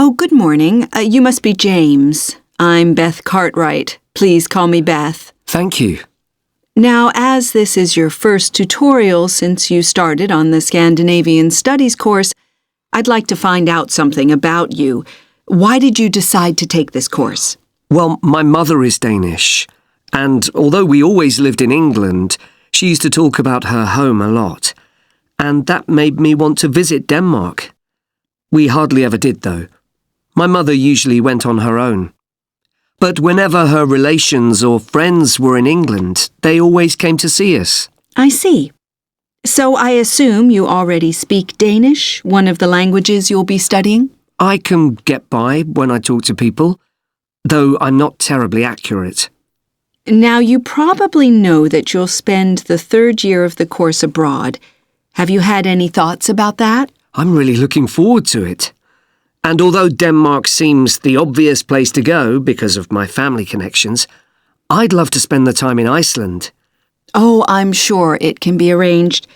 Oh, good morning. You must be James. I'm Beth Cartwright. Please call me Beth. Thank you. Now, as this is your first tutorial since you started on the Scandinavian Studies course, I'd like to find out something about you. Why did you decide to take this course? Well, my mother is Danish, and although we always lived in England, she used to talk about her home a lot, and that made me want to visit Denmark. We hardly ever did, though. My mother usually went on her own. But whenever her relations or friends were in England, they always came to see us. I see. So I assume you already speak Danish, one of the languages you'll be studying? I can get by when I talk to people, though I'm not terribly accurate. Now, you probably know that you'll spend the third year of the course abroad. Have you had any thoughts about that? I'm really looking forward to it. And although Denmark seems the obvious place to go because of my family connections, I'd love to spend the time in Iceland. Oh, I'm sure it can be arranged.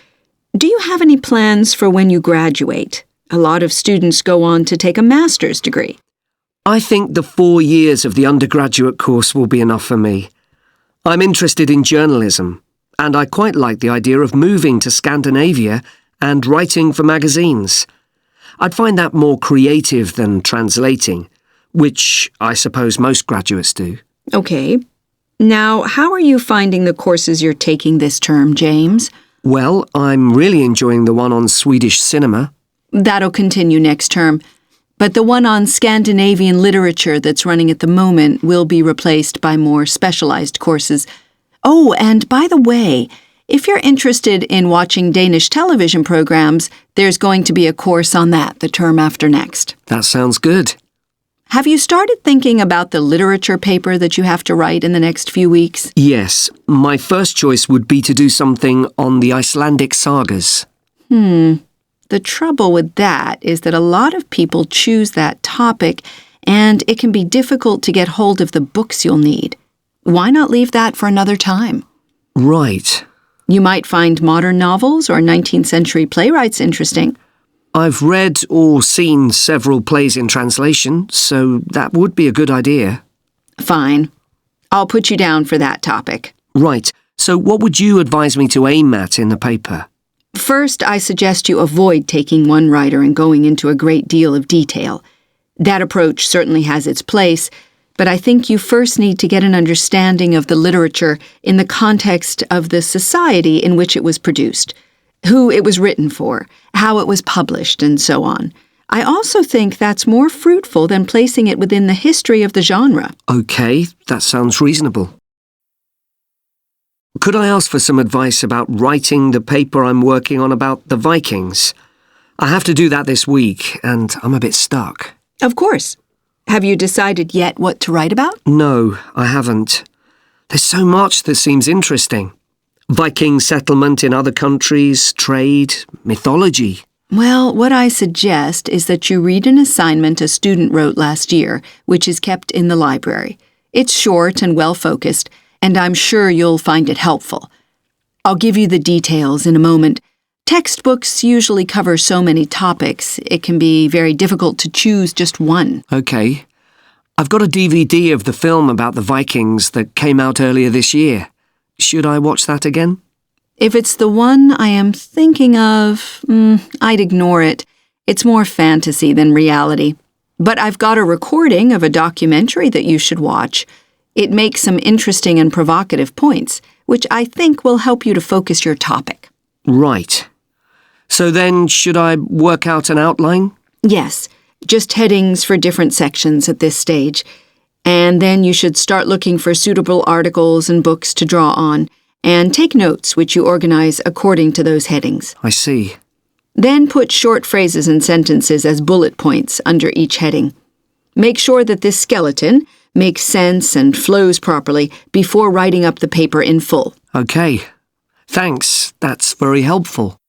Do you have any plans for when you graduate? A lot of students go on to take a master's degree. I think the 4 years of the undergraduate course will be enough for me. I'm interested in journalism, and I quite like the idea of moving to Scandinavia and writing for magazines. I'd find that more creative than translating, which I suppose most graduates do. Okay. Now, how are you finding the courses you're taking this term, James? Well, I'm really enjoying the one on Swedish cinema. That'll continue next term. But the one on Scandinavian literature that's running at the moment will be replaced by more specialized courses. Oh, and by the way, if you're interested in watching Danish television programs, there's going to be a course on that the term after next. That sounds good. Have you started thinking about the literature paper that you have to write in the next few weeks? Yes, my first choice would be to do something on the Icelandic sagas. The trouble with that is that a lot of people choose that topic, and it can be difficult to get hold of the books you'll need. Why not leave that for another time? Right. You might find modern novels or 19th century playwrights interesting. I've read or seen several plays in translation, so that would be a good idea. Fine. I'll put you down for that topic. Right. So what would you advise me to aim at in the paper? First, I suggest you avoid taking one writer and going into a great deal of detail. That approach certainly has its place, but I think you first need to get an understanding of the literature in the context of the society in which it was produced, who it was written for, how it was published, and so on. I also think that's more fruitful than placing it within the history of the genre. Okay, that sounds reasonable. Could I ask for some advice about writing the paper I'm working on about the Vikings? I have to do that this week, and I'm a bit stuck. Of course. Have you decided yet what to write about? No, I haven't. There's so much that seems interesting. Viking settlement in other countries, trade, mythology. Well, what I suggest is that you read an assignment a student wrote last year, which is kept in the library. It's short and well-focused, and I'm sure you'll find it helpful. I'll give you the details in a moment. Textbooks usually cover so many topics, it can be very difficult to choose just one. Okay. I've got a DVD of the film about the Vikings that came out earlier this year. Should I watch that again? If it's the one I am thinking of, I'd ignore it. It's more fantasy than reality. But I've got a recording of a documentary that you should watch. It makes some interesting and provocative points, which I think will help you to focus your topic. Right. So then, should I work out an outline? Yes, just headings for different sections at this stage. And then you should start looking for suitable articles and books to draw on, and take notes which you organize according to those headings. I see. Then put short phrases and sentences as bullet points under each heading. Make sure that this skeleton makes sense and flows properly before writing up the paper in full. Okay. Thanks. That's very helpful.